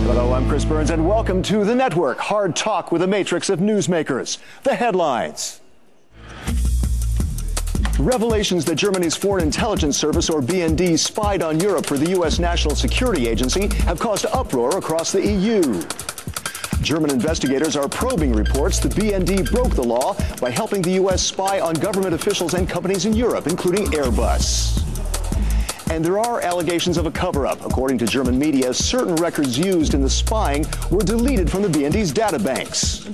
Hello, I'm Chris Burns, and welcome to The Network, hard talk with a matrix of newsmakers. The headlines. Revelations that Germany's Foreign Intelligence Service, or BND, spied on Europe for the U.S. National Security Agency have caused uproar across the EU. German investigators are probing reports the BND broke the law by helping the U.S. spy on government officials and companies in Europe, including Airbus. And there are allegations of a cover-up. According to German media, certain records used in the spying were deleted from the BND's databanks.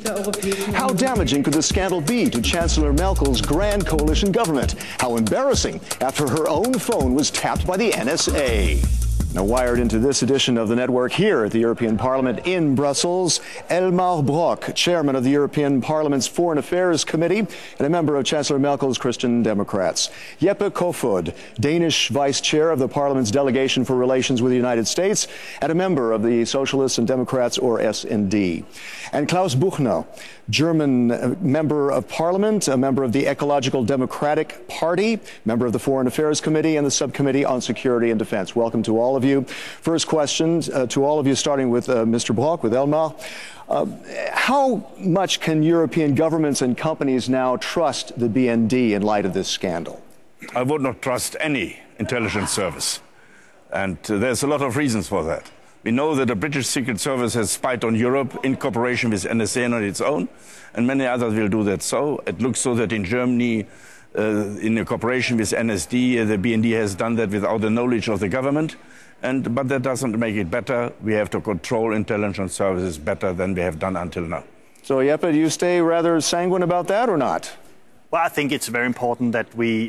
How damaging could the scandal be to Chancellor Merkel's grand coalition government? How embarrassing after her own phone was tapped by the NSA. Now, wired into this edition of the network here at the European Parliament in Brussels, Elmar Brok, chairman of the European Parliament's Foreign Affairs Committee and a member of Chancellor Merkel's Christian Democrats. Jeppe Kofod, Danish vice chair of the Parliament's Delegation for Relations with the United States and a member of the Socialists and Democrats, or SD. And Klaus Buchner, German member of Parliament, a member of the Ecological Democratic Party, member of the Foreign Affairs Committee and the Subcommittee on Security and Defense. Welcome to all of you. First question to all of you, starting with Mr. Brok, with Elmar. How much can European governments and companies now trust the BND in light of this scandal? I would not trust any intelligence service. And there's a lot of reasons for that. We know that the British Secret Service has spied on Europe in cooperation with NSA and on its own, and many others will do that so. It looks so that in Germany, in a cooperation with NSD, the BND has done that without the knowledge of the government. But that doesn't make it better. We have to control intelligence services better than we have done until now. So, Jeppe, do you stay rather sanguine about that or not? Well, I think it's very important that we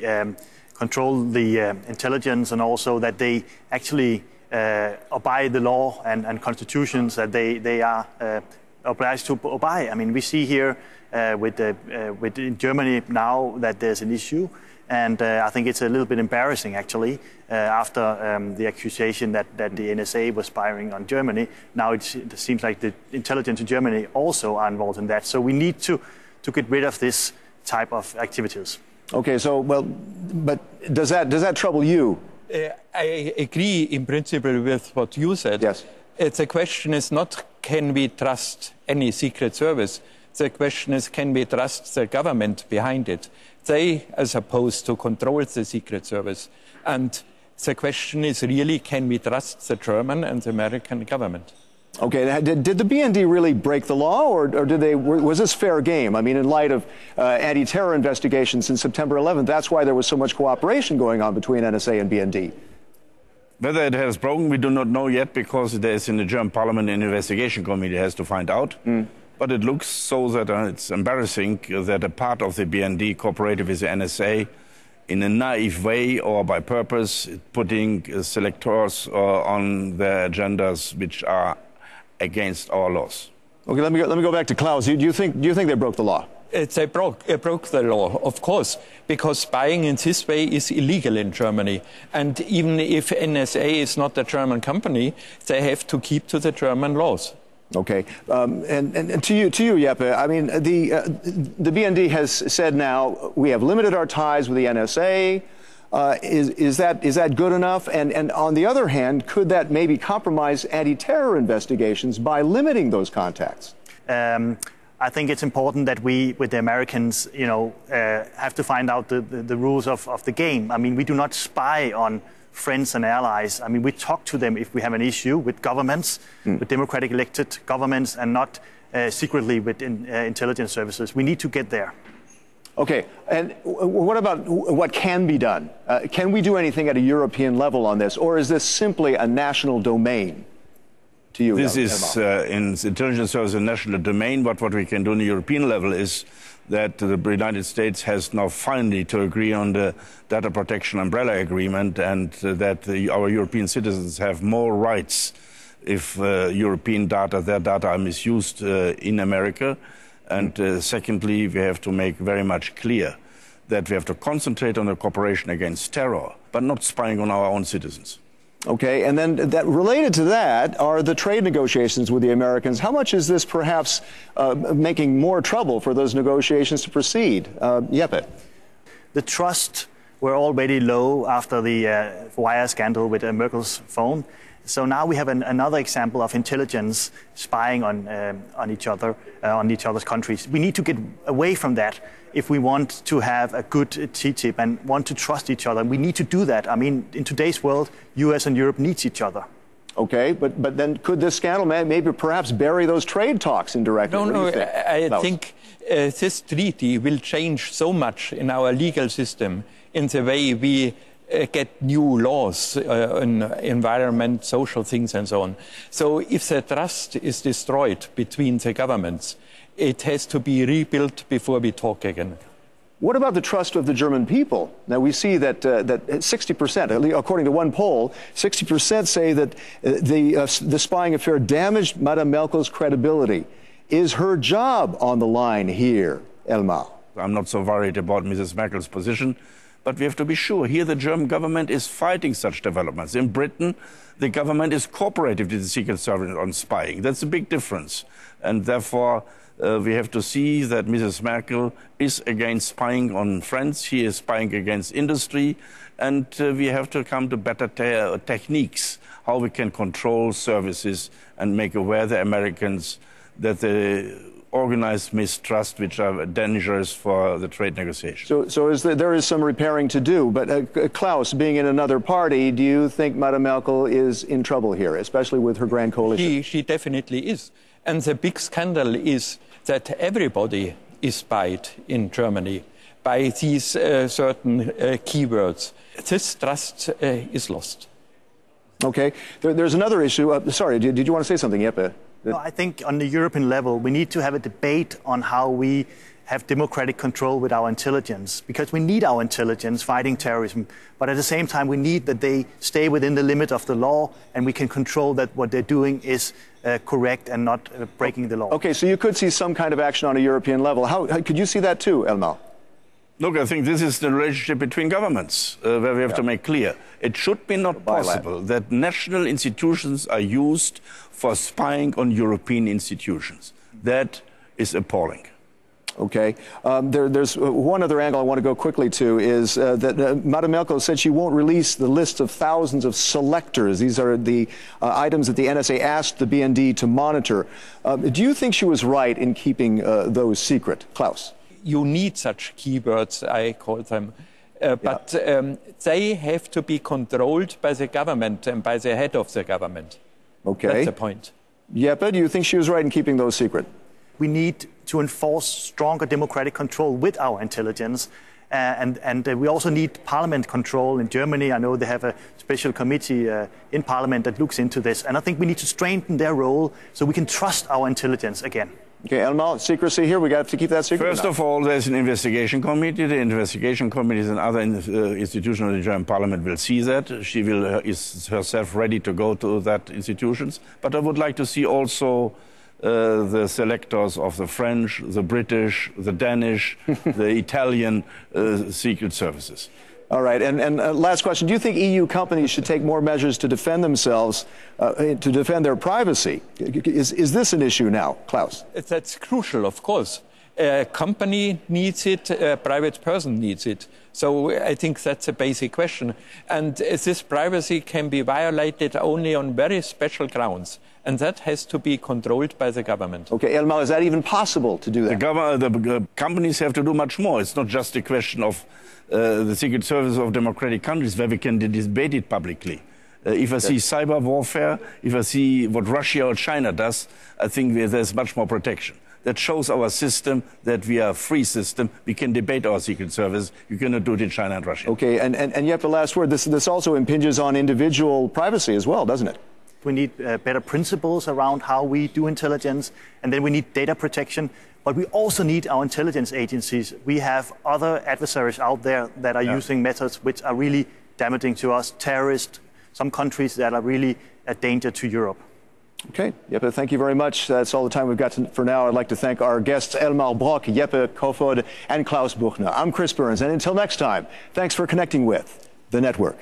control the intelligence, and also that they actually obey the law and constitutions that they are obliged to obey. I mean, we see here with Germany now that there's an issue. And I think it's a little bit embarrassing, actually, after the accusation that the NSA was spying on Germany. Now it seems like the intelligence in Germany also are involved in that. So we need to get rid of this type of activities. Okay, so, well, but does that trouble you? I agree in principle with what you said. Yes. The question is not, can we trust any secret service? The question is, can we trust the government behind it? They are supposed to control the Secret Service. And the question is really, can we trust the German and the American government? Okay, did the BND really break the law, or was this fair game? I mean, in light of anti-terror investigations since September 11th, that's why there was so much cooperation going on between NSA and BND. Whether it has broken, we do not know yet, because there is in the German Parliament an investigation committee has to find out. But it looks so that it's embarrassing that a part of the BND cooperated with the NSA in a naive way or by purpose, putting selectors on their agendas which are against our laws. Okay, let me go back to Klaus. Do you think they broke the law? They broke the law, of course, because spying in this way is illegal in Germany. And even if NSA is not a German company, they have to keep to the German laws. Okay, and to you, Jeppe. I mean, the BND has said now we have limited our ties with the NSA. Is that good enough? And on the other hand, could that maybe compromise anti-terror investigations by limiting those contacts? I think it's important that we, with the Americans, have to find out the rules of the game. I mean, we do not spy on friends and allies. I mean, we talk to them if we have an issue with governments, with democratic elected governments, and not secretly with intelligence services. We need to get there. Okay, and what about what can be done? Can we do anything at a European level on this, or is this simply a national domain to you? This is in intelligence service a national domain, but what we can do on the European level is that the United States has now finally to agree on the data protection umbrella agreement, and that our European citizens have more rights if European data, their data, are misused in America. And secondly, we have to make very much clear that we have to concentrate on the cooperation against terror, but not spying on our own citizens. Okay, and then related to that are the trade negotiations with the Americans. How much is this perhaps making more trouble for those negotiations to proceed? Jeppe? The trust were already low after the wire scandal with Merkel's phone. So now we have another example of intelligence spying on each other, on each other's countries. We need to get away from that if we want to have a good TTIP and want to trust each other. We need to do that. I mean, in today's world, US and Europe needs each other. Okay, but then could this scandal maybe perhaps bury those trade talks indirectly? No, I think this treaty will change so much in our legal system in the way we get new laws on environment, social things and so on. So if the trust is destroyed between the governments, it has to be rebuilt before we talk again. What about the trust of the German people? Now, we see that 60%, according to one poll, 60% say that the spying affair damaged Madame Merkel's credibility. Is her job on the line here, Elmar? I'm not so worried about Mrs. Merkel's position, but we have to be sure. Here the German government is fighting such developments. In Britain, the government is cooperative with the Secret Service on spying. That's a big difference. And therefore, we have to see that Mrs. Merkel is against spying on friends. She is spying against industry. And we have to come to better techniques, how we can control services and make aware the Americans that the organized mistrust, which are dangerous for the trade negotiations. So there is some repairing to do. But Klaus, being in another party, do you think Madame Merkel is in trouble here, especially with her grand coalition? She definitely is. And the big scandal is that everybody is spied in Germany by these certain keywords. This trust is lost. Okay. There's another issue. Sorry, did you want to say something, Jeppe? No, I think on the European level, we need to have a debate on how we have democratic control with our intelligence, because we need our intelligence fighting terrorism. But at the same time, we need that they stay within the limit of the law, and we can control that what they're doing is correct and not breaking the law. Okay, so you could see some kind of action on a European level. How could you see that too, Elmar? Look, I think this is the relationship between governments where we have to make clear. It should be not possible that national institutions are used for spying on European institutions. That is appalling. Okay. There's one other angle I want to go quickly to is that Madame Merkel said she won't release the list of thousands of selectors. These are the items that the NSA asked the BND to monitor. Do you think she was right in keeping those secret? Klaus? You need such keywords, I call them. But they have to be controlled by the government and by the head of the government. Okay. That's the point. Jeppe, do you think she was right in keeping those secret? We need to enforce stronger democratic control with our intelligence. And we also need parliament control in Germany. I know they have a special committee in parliament that looks into this. And I think we need to strengthen their role so we can trust our intelligence again. Okay, Elmar, secrecy here, we got to keep that secret. First of all, there's an investigation committee. The investigation committees and other institutions of the German parliament will see that. She is herself ready to go to that institutions. But I would like to see also the selectors of the French, the British, the Danish, the Italian secret services. All right, and last question. Do you think EU companies should take more measures to defend themselves, to defend their privacy? Is this an issue now, Klaus? That's crucial, of course. A company needs it, a private person needs it. So I think that's a basic question. And this privacy can be violated only on very special grounds. And that has to be controlled by the government. Okay, Elmar, is that even possible to do that? The companies have to do much more. It's not just a question of the Secret Service of democratic countries where we can debate it publicly. If I see cyber warfare, if I see what Russia or China does, I think there's much more protection. That shows our system that we are a free system. We can debate our Secret Service. You cannot do it in China and Russia. Okay, and yet the last word, this also impinges on individual privacy as well, doesn't it? We need better principles around how we do intelligence, and then we need data protection. But we also need our intelligence agencies. We have other adversaries out there that are using methods which are really damaging to us, terrorists, some countries that are really a danger to Europe. Okay, Jeppe, thank you very much. That's all the time we've got for now. I'd like to thank our guests, Elmar Brok, Jeppe Kofod, and Klaus Buchner. I'm Chris Burns, and until next time, thanks for connecting with The Network.